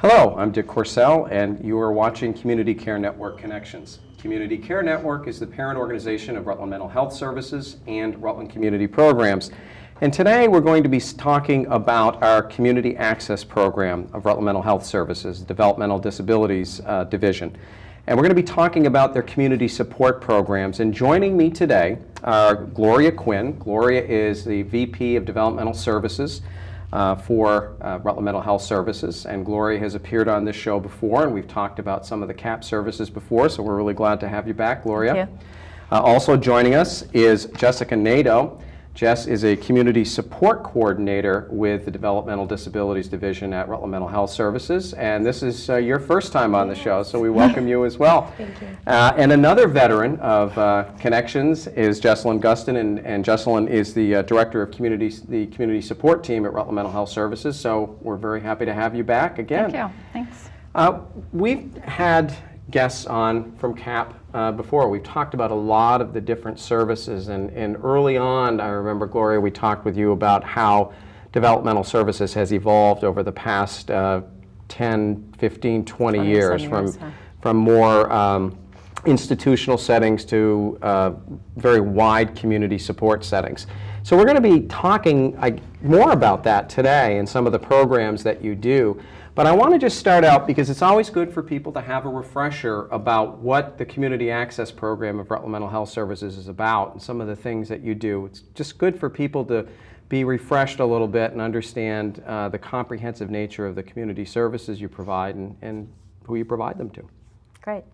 Hello, I'm Dick Corsell, and you are watching Community Care Network Connections. Community Care Network is the parent organization of Rutland Mental Health Services and Rutland Community Programs. And today we're going to be talking about our Community Access Program of Rutland Mental Health Services, Developmental Disabilities Division. And we're going to be talking about their community support programs. And joining me today are Gloria Quinn. Gloria is the VP of Developmental Services for Rutland Mental Health Services, and Gloria has appeared on this show before, and we've talked about some of the CAP services before, so we're really glad to have you back, Gloria. Thank you. Also joining us is Jessica Nadeau. Jess is a community support coordinator with the Developmental Disabilities Division at Rutland Mental Health Services, and this is your first time on the show, so we welcome you as well. Thank you. And another veteran of Connections is Jessalyn Gustin, and Jessalyn is the director of the community support team at Rutland Mental Health Services, so we're very happy to have you back again. Thank you. Thanks. We've had guests on from CAP before. We've talked about a lot of the different services, and early on, I remember, Gloria, we talked with you about how developmental services has evolved over the past 10, 15, 20 years, from more institutional settings to very wide community support settings. So we're going to be talking more about that today and some of the programs that you do. But I want to just start out, because it's always good for people to have a refresher about what the Community Access Program of Rutland Mental Health Services is about and some of the things that you do. It's just good for people to be refreshed a little bit and understand the comprehensive nature of the community services you provide and who you provide them to. Great.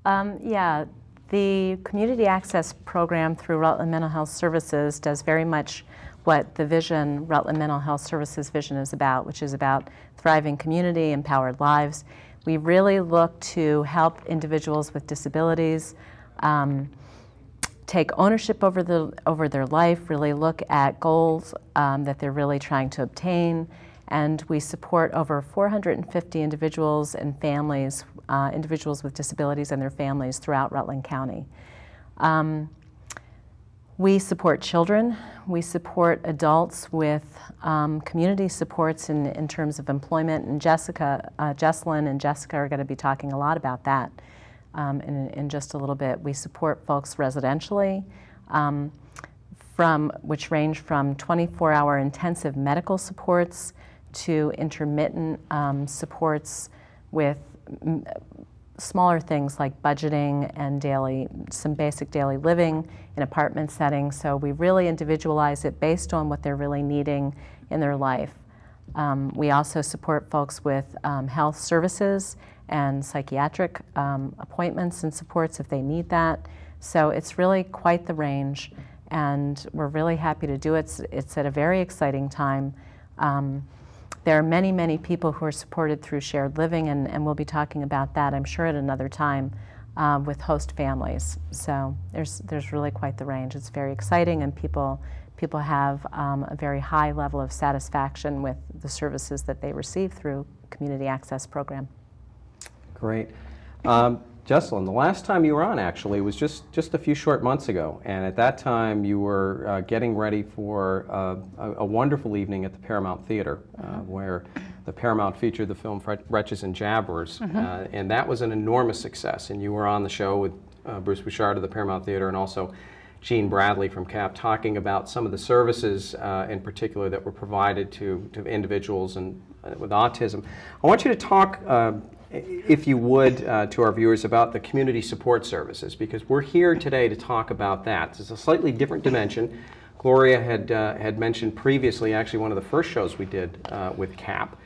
Yeah, the Community Access Program through Rutland Mental Health Services does very much what the vision, Rutland Mental Health Services vision, is about, which is about thriving community, empowered lives. We really look to help individuals with disabilities take ownership over their life, really look at goals that they're really trying to obtain, and we support over 450 individuals and families, individuals with disabilities and their families throughout Rutland County. We support children. We support adults with community supports in terms of employment, and Jessalyn and Jessica are going to be talking a lot about that in just a little bit. We support folks residentially, which range from 24-hour intensive medical supports to intermittent supports with smaller things like budgeting and some basic daily living in apartment settings. So we really individualize it based on what they're really needing in their life. We also support folks with health services and psychiatric appointments and supports if they need that. So it's really quite the range, and we're really happy to do it. It's at a very exciting time. There are many, many people who are supported through shared living, and we'll be talking about that, I'm sure, at another time with host families. So there's really quite the range. It's very exciting, and people have a very high level of satisfaction with the services that they receive through Community Access Program. Great. Jessalyn, the last time you were on actually was just a few short months ago, and at that time you were getting ready for a wonderful evening at the Paramount Theater, where the Paramount featured the film Wretches and Jabberers, and that was an enormous success, and you were on the show with Bruce Bouchard of the Paramount Theater and also Gene Bradley from CAP, talking about some of the services in particular that were provided to individuals and with autism. I want you to talk if you would, to our viewers about the community support services, because we're here today to talk about that. It's a slightly different dimension. Gloria had mentioned previously, actually one of the first shows we did with CAP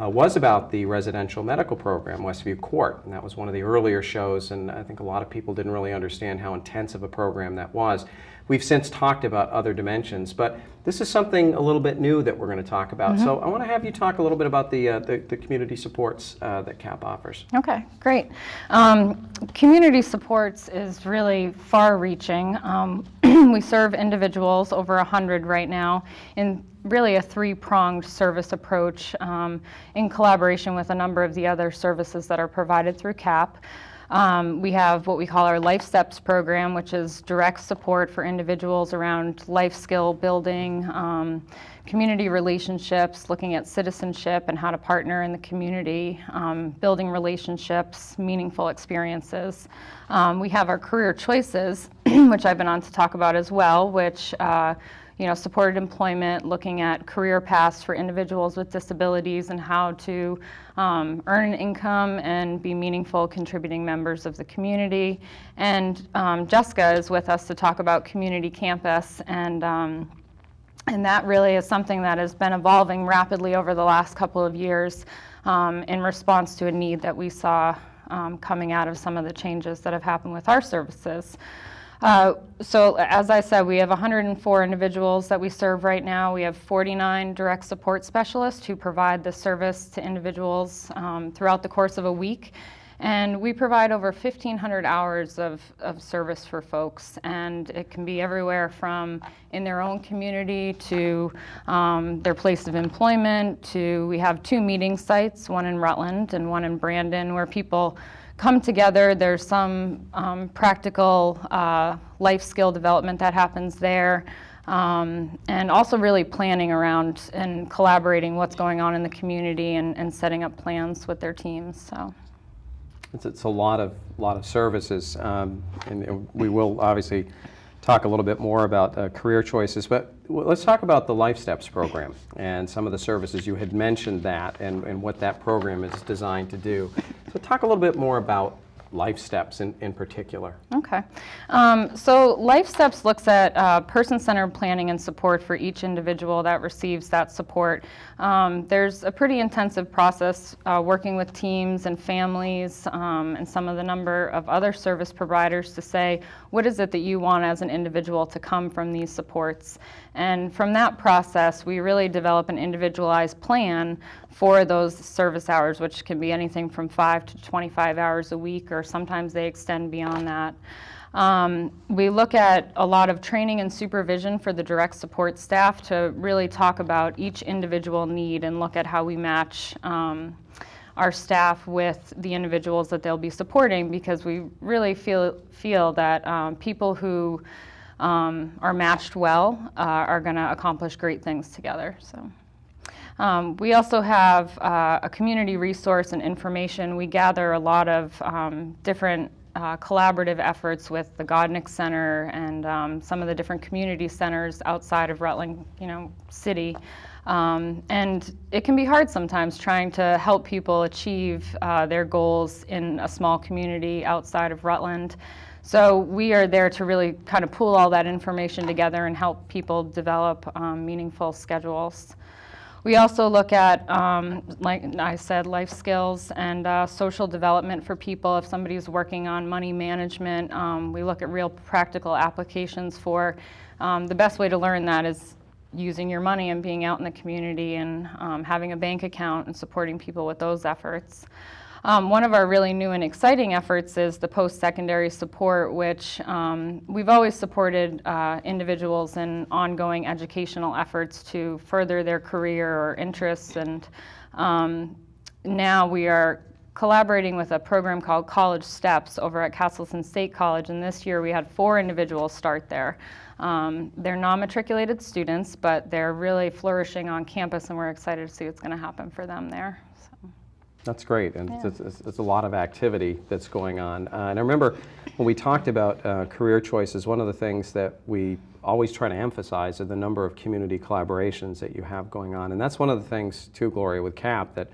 was about the residential medical program, Westview Court, and that was one of the earlier shows, and I think a lot of people didn't really understand how intensive a program that was. We've since talked about other dimensions, but this is something a little bit new that we're going to talk about. So I want to have you talk a little bit about the community supports that CAP offers. Okay, great. Community supports is really far-reaching. We serve individuals, over 100 right now, in really a three-pronged service approach in collaboration with a number of the other services that are provided through CAP. We have what we call our LifeSteps program, which is direct support for individuals around life skill building, community relationships, looking at citizenship and how to partner in the community, building relationships, meaningful experiences. We have our career choices, which I've been on to talk about as well, which supported employment, looking at career paths for individuals with disabilities and how to earn an income and be meaningful contributing members of the community. And Jessica is with us to talk about Community Campus, and that really is something that has been evolving rapidly over the last couple of years in response to a need that we saw coming out of some of the changes that have happened with our services. So as I said, we have 104 individuals that we serve right now. We have 49 direct support specialists who provide the service to individuals throughout the course of a week. And we provide over 1,500 hours of service for folks, and it can be everywhere from in their own community to their place of employment to, we have 2 meeting sites, one in Rutland and one in Brandon, where people come together. There's some practical life skill development that happens there, and also really planning around and collaborating what's going on in the community and setting up plans with their teams. So. It's a lot of services, and we will obviously talk a little bit more about career choices, but let's talk about the LifeSteps program and some of the services. You had mentioned that and what that program is designed to do. So talk a little bit more about LifeSteps in particular. Okay. So LifeSteps looks at person-centered planning and support for each individual that receives that support. There's a pretty intensive process working with teams and families and some of the number of other service providers to say, what is it that you want as an individual to come from these supports? And from that process, we really develop an individualized plan for those service hours, which can be anything from 5 to 25 hours a week, or sometimes they extend beyond that. We look at a lot of training and supervision for the direct support staff to really talk about each individual need and look at how we match our staff with the individuals that they'll be supporting, because we really feel that people who are matched well are going to accomplish great things together. So. We also have a community resource and information. We gather a lot of different collaborative efforts with the Godnick Center and some of the different community centers outside of Rutland, city. And it can be hard sometimes trying to help people achieve their goals in a small community outside of Rutland. So we are there to really kind of pool all that information together and help people develop meaningful schedules. We also look at, like I said, life skills and social development for people. If somebody's working on money management, we look at real practical applications for the best way to learn that is using your money and being out in the community and having a bank account and supporting people with those efforts. One of our really new and exciting efforts is the post-secondary support, which we've always supported individuals in ongoing educational efforts to further their career or interests. And now we are collaborating with a program called College Steps over at Castleton State College. And this year we had 4 individuals start there. They're non-matriculated students, but they're really flourishing on campus, and we're excited to see what's going to happen for them there. That's great, and yeah. it's a lot of activity that's going on. And I remember when we talked about career choices, one of the things that we always try to emphasize are the number of community collaborations that you have going on. And that's one of the things, too, Gloria, with CAP, that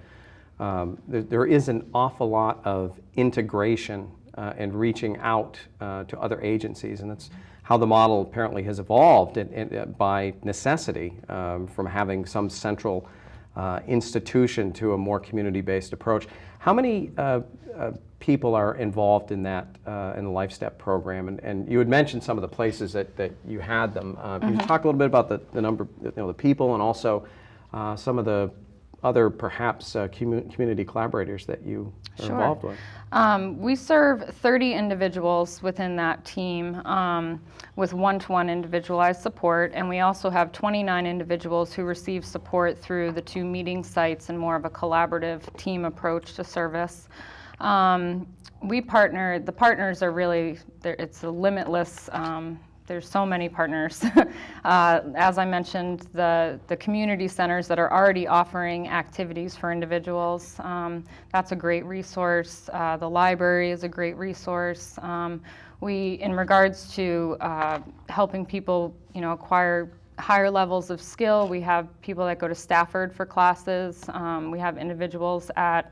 there is an awful lot of integration and reaching out to other agencies. And that's how the model apparently has evolved by necessity from having some central institution to a more community-based approach. How many people are involved in that, in the LifeStep program? And you had mentioned some of the places that you had them. Can you talk a little bit about the number, the people, and also some of the other perhaps community collaborators that you are involved with? We serve 30 individuals within that team with one-to-one individualized support, and we also have 29 individuals who receive support through the 2 meeting sites and more of a collaborative team approach to service. We partner, the partners are really, it's a limitless, there's so many partners. As I mentioned, the community centers that are already offering activities for individuals, that's a great resource. The library is a great resource. In regards to helping people, acquire higher levels of skill, we have people that go to Stafford for classes. We have individuals at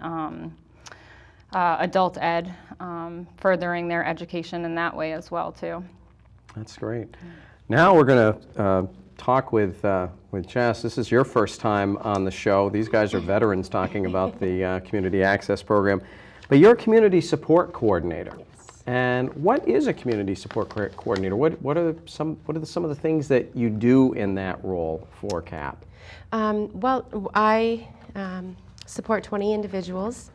adult ed, furthering their education in that way as well too. That's great. Now we're going to talk with Jess. This is your first time on the show. These guys are veterans talking about the Community Access Program, but you're a community support coordinator. Yes. And what is a community support coordinator? What are some of the things that you do in that role for CAP? Well, I support 20 individuals,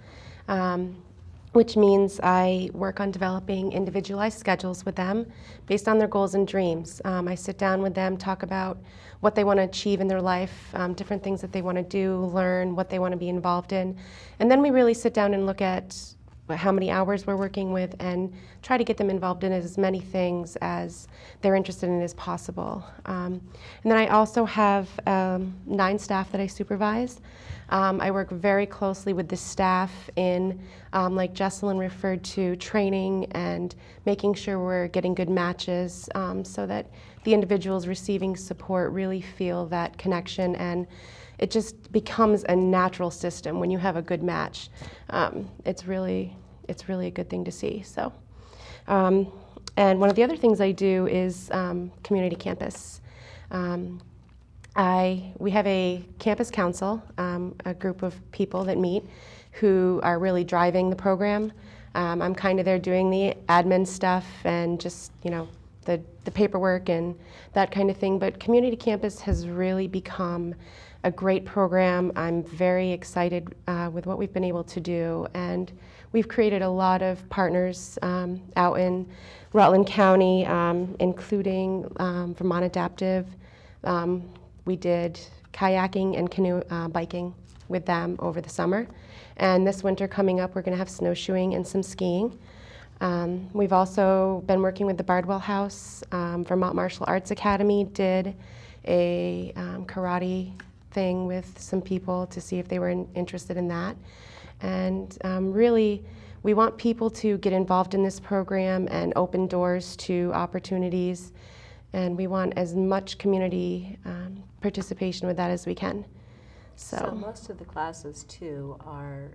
which means I work on developing individualized schedules with them based on their goals and dreams. I sit down with them, talk about what they want to achieve in their life, different things that they want to do, learn, what they want to be involved in. And then we really sit down and look at how many hours we're working with and try to get them involved in as many things as they're interested in as possible. And then I also have 9 staff that I supervise. I work very closely with the staff in, like Jessalyn referred to, training and making sure we're getting good matches so that the individuals receiving support really feel that connection, and it just becomes a natural system when you have a good match. It's really a good thing to see. So, and one of the other things I do is community campus. We have a campus council, a group of people that meet who are really driving the program. I'm kind of there doing the admin stuff and just, the paperwork and that kind of thing. But community campus has really become a great program. I'm very excited with what we've been able to do. And we've created a lot of partners out in Rutland County, including Vermont Adaptive. We did kayaking and canoe biking with them over the summer. And this winter coming up, we're going to have snowshoeing and some skiing. We've also been working with the Bardwell House. Vermont Martial Arts Academy did a karate thing with some people to see if they were interested in that. And really, we want people to get involved in this program and open doors to opportunities. And we want as much community participation with that as we can. So most of the classes, too, are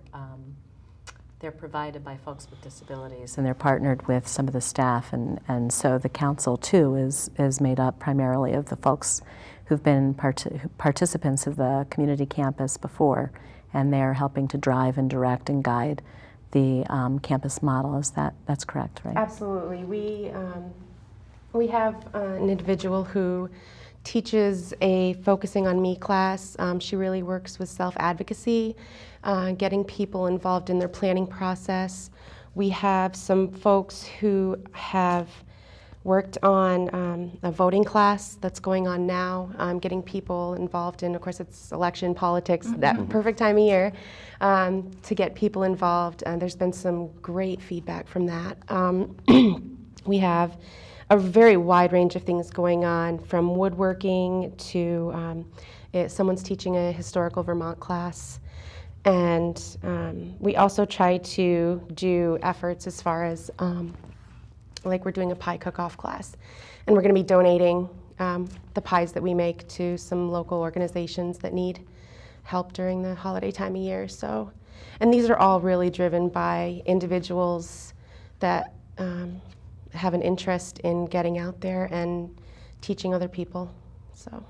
they're provided by folks with disabilities. And they're partnered with some of the staff, and so the council, too, is made up primarily of the folks who've been participants of the community campus before, and they're helping to drive and direct and guide the campus model. That's correct, right? Absolutely. We have an individual who teaches a Focusing on Me class. She really works with self-advocacy, getting people involved in their planning process. We have some folks who have worked on a voting class that's going on now, getting people involved in, of course, it's election politics, that perfect time of year, to get people involved. There's been some great feedback from that. We have a very wide range of things going on, from woodworking to someone's teaching a historical Vermont class. And we also try to do efforts as far as, like we're doing a pie cook-off class. And we're going to be donating the pies that we make to some local organizations that need help during the holiday time of year. So, and these are all really driven by individuals that have an interest in getting out there and teaching other people. So,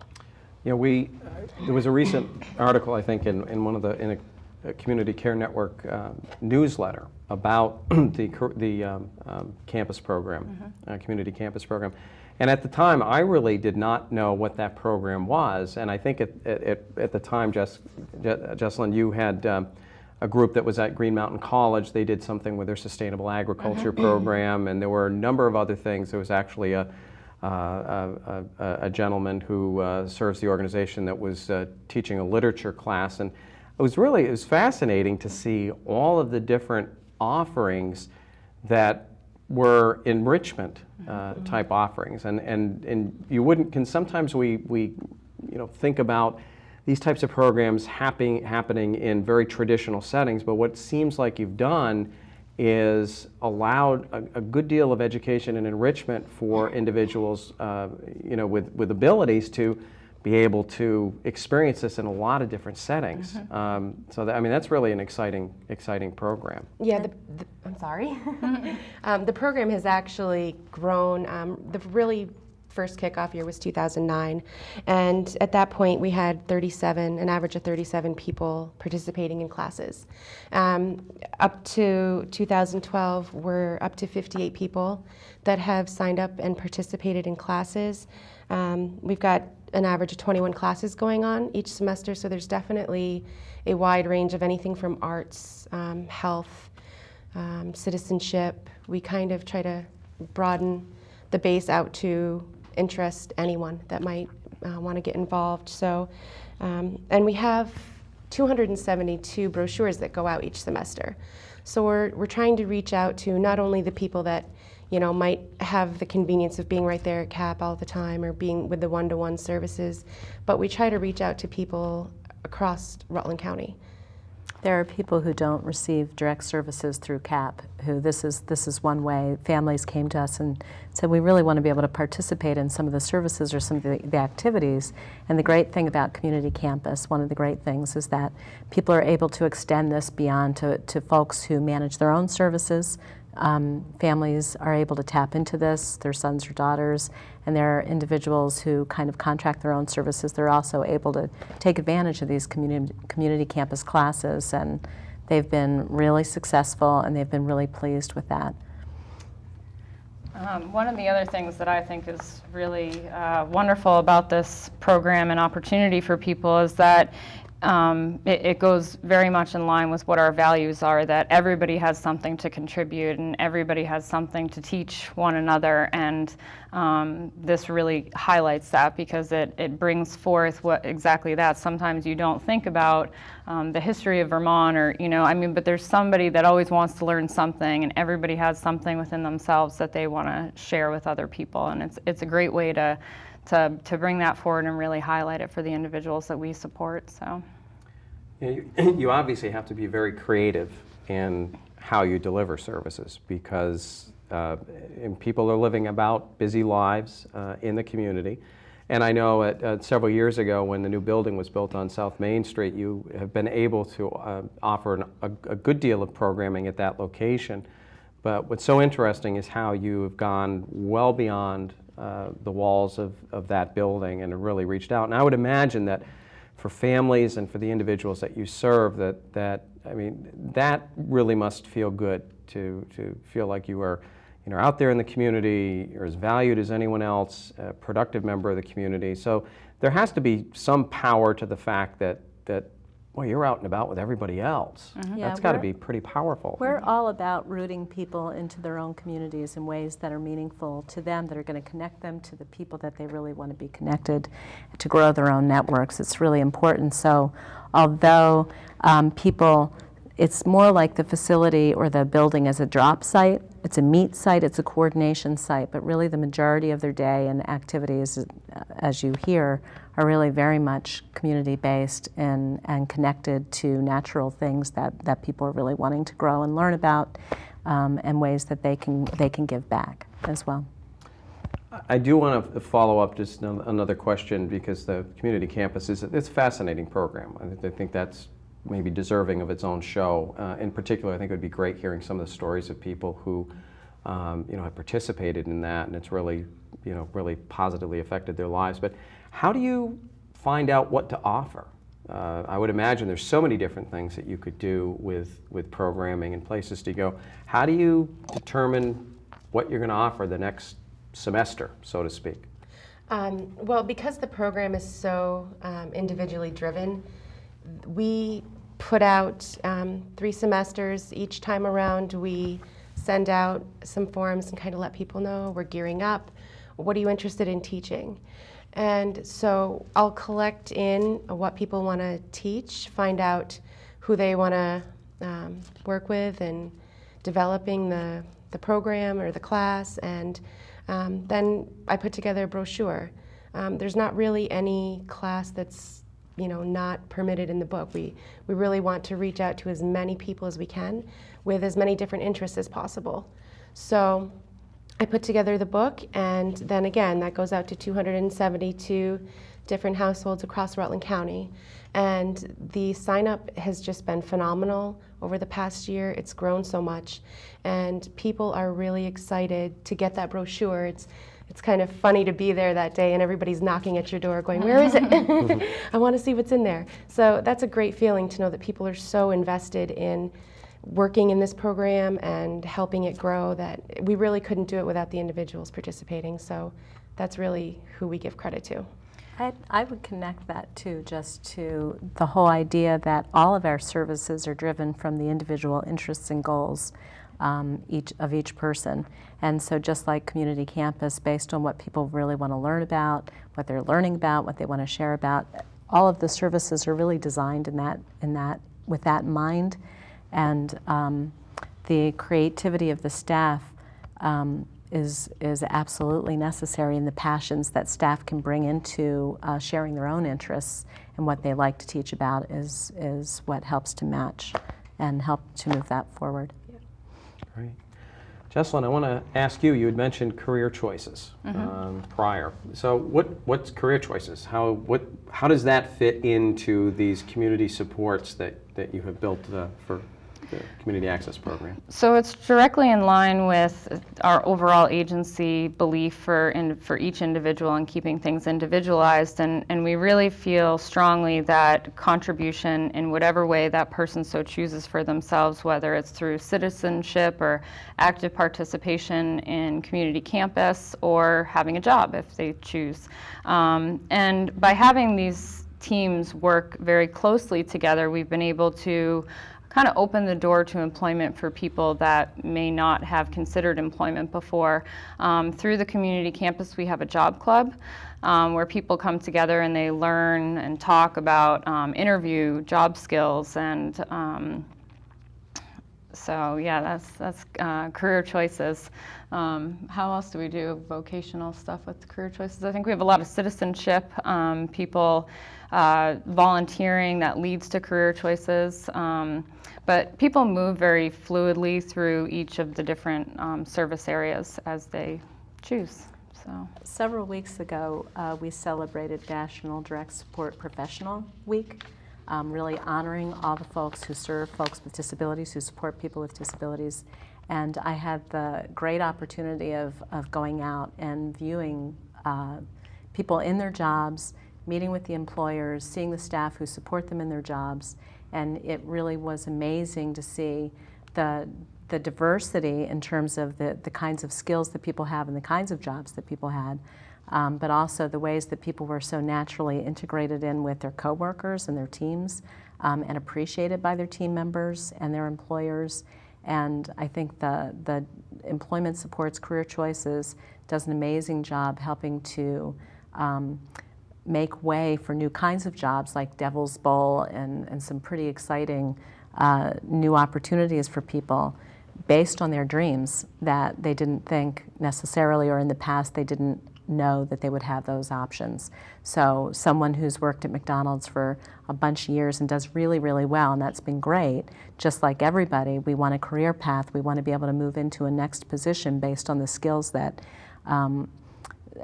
there was a recent article, I think, in a Community Care Network newsletter about the campus program, community campus program. And at the time, I really did not know what that program was. And I think at the time, Jessalyn, you had a group that was at Green Mountain College. They did something with their sustainable agriculture program, and there were a number of other things. There was actually a gentleman who serves the organization that was teaching a literature class, and it was fascinating to see all of the different offerings that were enrichment type offerings, and you wouldn't. Can sometimes we think about these types of programs happening in very traditional settings, but what it seems like you've done is allowed a good deal of education and enrichment for individuals, with abilities to be able to experience this in a lot of different settings. So that's really an exciting program. Yeah, I'm sorry. The program has actually grown. The really first kickoff year was 2009, and at that point we had an average of 37 people participating in classes. Up to 2012, we're up to 58 people that have signed up and participated in classes. We've got an average of 21 classes going on each semester, so there's definitely a wide range of anything from arts, health, citizenship. We kind of try to broaden the base out to interest anyone that might want to get involved. So, and we have 272 brochures that go out each semester. So we're trying to reach out to not only the people that might have the convenience of being right there at CAP all the time or being with the one-to-one services, but we try to reach out to people across Rutland County. There are people who don't receive direct services through CAP, who this is one way. Families came to us and said, we really want to be able to participate in some of the services or some of the activities. And the great thing about Community Campus, one of the great things, is that people are able to extend this beyond to folks who manage their own services. Families are able to tap into this, their sons or daughters, and there are individuals who kind of contract their own services. They're also able to take advantage of these community campus classes, and they've been really successful and they've been really pleased with that. One of the other things that I think is really wonderful about this program and opportunity for people is that it goes very much in line with what our values are, that everybody has something to contribute and everybody has something to teach one another, and this really highlights that because it brings forth exactly that. Sometimes you don't think about the history of Vermont but there's somebody that always wants to learn something, and everybody has something within themselves that they want to share with other people, and it's a great way to bring that forward and really highlight it for the individuals that we support. So, you obviously have to be very creative in how you deliver services because people are living about busy lives in the community. And I know several years ago when the new building was built on South Main Street, you have been able to offer a good deal of programming at that location. But what's so interesting is how you have gone well beyond the walls of that building and have really reached out. And I would imagine that for families and for the individuals that you serve, that really must feel good to feel like you are out there in the community, you're as valued as anyone else, a productive member of the community. So there has to be some power to the fact that well, you're out and about with everybody else. Mm-hmm. That's got to be pretty powerful. We're all about rooting people into their own communities in ways that are meaningful to them, that are going to connect them to the people that they really want to be connected, to grow their own networks. It's really important. So although it's more like the facility or the building as a drop site, it's a meet site, it's a coordination site, but really the majority of their day and activities, as you hear, are really very much community-based and connected to natural things that people are really wanting to grow and learn about, and ways that they can give back as well. I do want to follow up just another question, because the community campus it's a fascinating program. I think that's maybe deserving of its own show. In particular, I think it would be great hearing some of the stories of people who have participated in that, and it's really positively affected their lives. But how do you find out what to offer? I would imagine there's so many different things that you could do with programming and places to go. How do you determine what you're going to offer the next semester, so to speak? Well, because the program is so individually driven, we put out 3 semesters. Each time around, we send out some forums and kind of let people know we're gearing up. What are you interested in teaching? And so I'll collect in what people want to teach, find out who they want to work with, and developing the program or the class, and then I put together a brochure. There's not really any class that's not permitted in the book. We really want to reach out to as many people as we can with as many different interests as possible. So I put together the book, and then again, that goes out to 272 different households across Rutland County. And the sign up has just been phenomenal over the past year. It's grown so much, and people are really excited to get that brochure. It's kind of funny to be there that day and everybody's knocking at your door going, where is it? I want to see what's in there. So that's a great feeling to know that people are so invested in working in this program and helping it grow that we really couldn't do it without the individuals participating. So that's really who we give credit to. I would connect that too, just to the whole idea that all of our services are driven from the individual interests and goals each person. And so just like Community Campus, based on what people really want to learn about, what they're learning about, what they want to share about, all of the services are really designed with that in mind. And the creativity of the staff is absolutely necessary, and the passions that staff can bring into sharing their own interests and what they like to teach about is what helps to match and help to move that forward. Great. Jessalyn, I want to ask you, you had mentioned career choices prior. So what's career choices? How does that fit into these community supports that you have built for the Community Access Program? So it's directly in line with our overall agency belief for each individual and keeping things individualized, and we really feel strongly that contribution in whatever way that person so chooses for themselves, whether it's through citizenship or active participation in community campus or having a job if they choose. And by having these teams work very closely together, we've been able to kind of open the door to employment for people that may not have considered employment before. Through the community campus, we have a job club where people come together and they learn and talk about interview job skills, and so yeah, that's career choices. How else do we do vocational stuff with career choices? I think we have a lot of citizenship, people volunteering that leads to career choices. But people move very fluidly through each of the different service areas as they choose. So several weeks ago, we celebrated National Direct Support Professional Week, really honoring all the folks who serve folks with disabilities, who support people with disabilities. And I had the great opportunity of going out and viewing people in their jobs, meeting with the employers, seeing the staff who support them in their jobs. And it really was amazing to see the diversity in terms of the kinds of skills that people have and the kinds of jobs that people had, but also the ways that people were so naturally integrated in with their coworkers and their teams, and appreciated by their team members and their employers. And I think the Employment Supports Career Choices does an amazing job helping to make way for new kinds of jobs like Devil's Bowl and some pretty exciting new opportunities for people based on their dreams that they didn't think necessarily, or in the past they didn't know that they would have those options. So someone who's worked at McDonald's for a bunch of years and does really, really well, and that's been great, just like everybody, we want a career path. We want to be able to move into a next position based on the skills that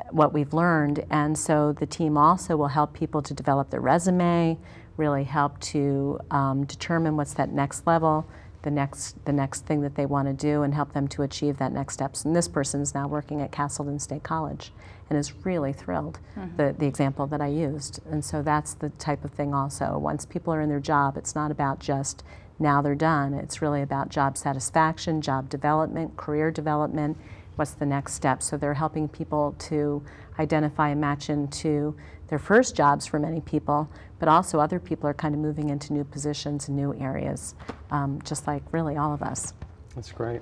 what we've learned. And so the team also will help people to develop their resume, really help to determine what's that next level, the next thing that they want to do, and help them to achieve that next steps. And this person is now working at Castleton State College and is really thrilled, the example that I used. And so that's the type of thing also. Once people are in their job, it's not about just now they're done. It's really about job satisfaction, job development, career development, what's the next step. So they're helping people to identify and match into their first jobs for many people, but also other people are kind of moving into new positions and new areas, just like really all of us. That's great.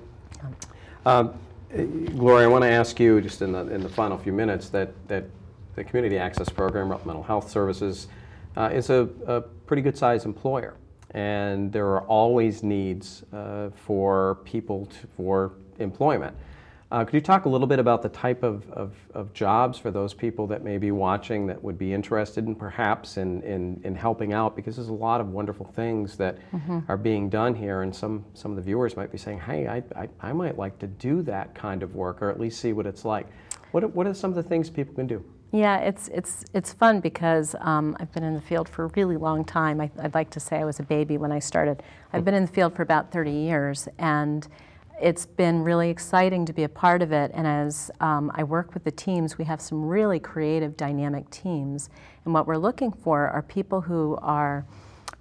Gloria, I want to ask you just in the final few minutes that the Community Access Program, Rutland Mental Health Services, is a pretty good sized employer. and there are always needs for people for employment. Could you talk a little bit about the type of jobs for those people that may be watching that would be interested in perhaps in helping out? Because there's a lot of wonderful things that are being done here, and some of the viewers might be saying, hey, I might like to do that kind of work, or at least see what it's like. What are some of the things people can do? Yeah, it's fun because I've been in the field for a really long time. I'd like to say I was a baby when I started. I've been in the field for about 30 years, and it's been really exciting to be a part of it. And as I work with the teams, we have some really creative, dynamic teams. And what we're looking for are people who are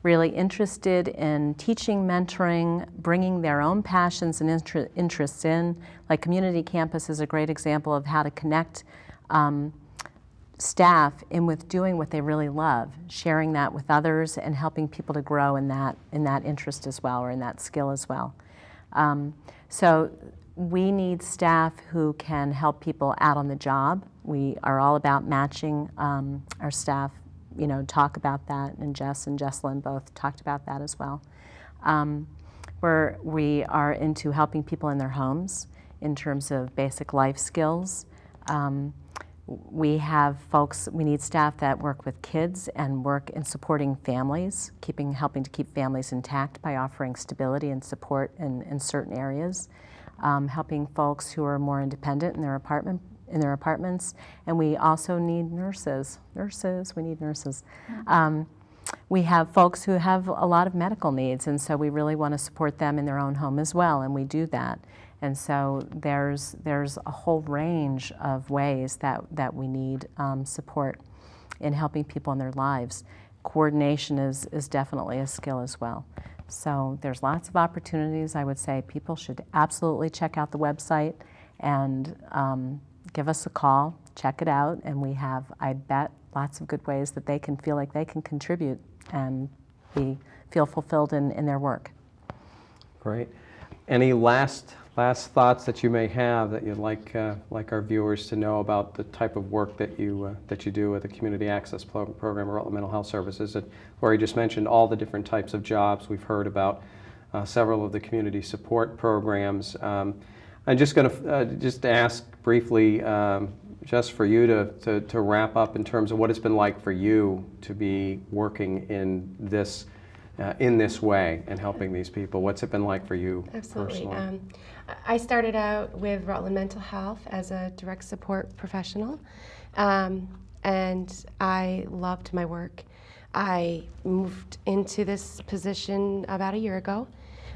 really interested in teaching, mentoring, bringing their own passions and interests in. Like Community Campus is a great example of how to connect staff in with doing what they really love, sharing that with others and helping people to grow in that interest as well, or in that skill as well. So we need staff who can help people out on the job. We are all about matching our staff, talk about that, and Jess and Jessalyn both talked about that as well. We are into helping people in their homes in terms of basic life skills. We need staff that work with kids and work in supporting families, helping to keep families intact by offering stability and support in certain areas, helping folks who are more independent in their apartments, and we also need nurses. We need nurses. We have folks who have a lot of medical needs, and so we really want to support them in their own home as well, and we do that. And so there's a whole range of ways that we need support in helping people in their lives. Coordination is definitely a skill as well. So there's lots of opportunities. I would say people should absolutely check out the website and give us a call, check it out, and we have, I bet, lots of good ways that they can feel like they can contribute and feel fulfilled in their work. Great. Any last thoughts that you may have that you'd like our viewers to know about the type of work that you do with the Community Access Program at Rutland Mental Health Services? Gloria just mentioned all the different types of jobs. We've heard about several of the community support programs. I'm just going to just ask briefly, just for you to wrap up in terms of what it's been like for you to be working in this way and helping these people. What's it been like for you Absolutely. personally? I started out with Rutland Mental Health as a direct support professional, and I loved my work. I moved into this position about a year ago.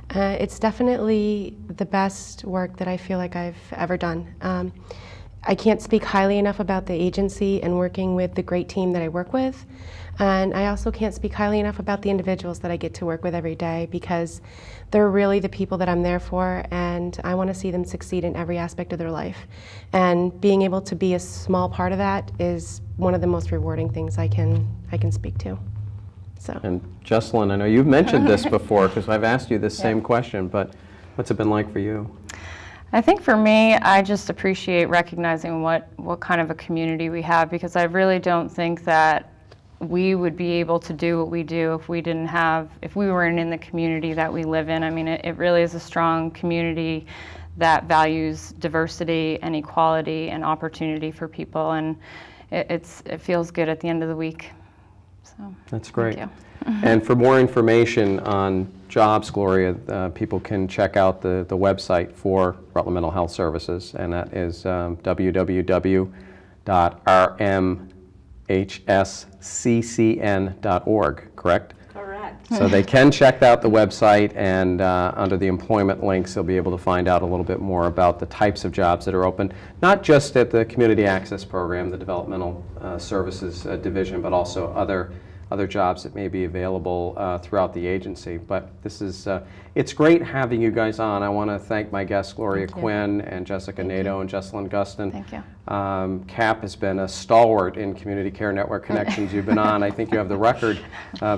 It's definitely the best work that I feel like I've ever done. I can't speak highly enough about the agency and working with the great team that I work with. And I also can't speak highly enough about the individuals that I get to work with every day, because they're really the people that I'm there for, and I want to see them succeed in every aspect of their life. And being able to be a small part of that is one of the most rewarding things I can speak to. So. And Jessalyn, I know you've mentioned this before because I've asked you this same question, but what's it been like for you? I think for me, I just appreciate recognizing what kind of a community we have, because I really don't think that we would be able to do what we do if we weren't in the community that we live in. I mean, it really is a strong community that values diversity and equality and opportunity for people, and it feels good at the end of the week. So that's great. Thank you. And for more information on jobs, Gloria, people can check out the website for Rutland Mental Health Services, and that is www.rmhsccn.org, correct? Correct. So they can check out the website, and under the employment links, they'll be able to find out a little bit more about the types of jobs that are open, not just at the Community Access Program, the Developmental Services Division, but also other jobs that may be available throughout the agency. But this is, it's great having you guys on. I want to thank my guests, Gloria Quinn and Jessica Nadeau and Jessalyn Gustin. Thank you. CAP has been a stalwart in Community Care Network Connections. You've been on, I think you have the record,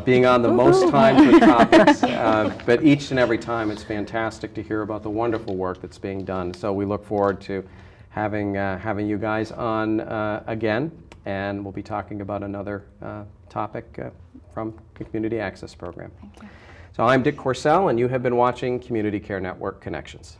being on the most times with topics, but each and every time it's fantastic to hear about the wonderful work that's being done. So we look forward to having you guys on again, and we'll be talking about another topic from the Community Access Program. Thank you. So I'm Dick Corsell, and you have been watching Community Care Network Connections.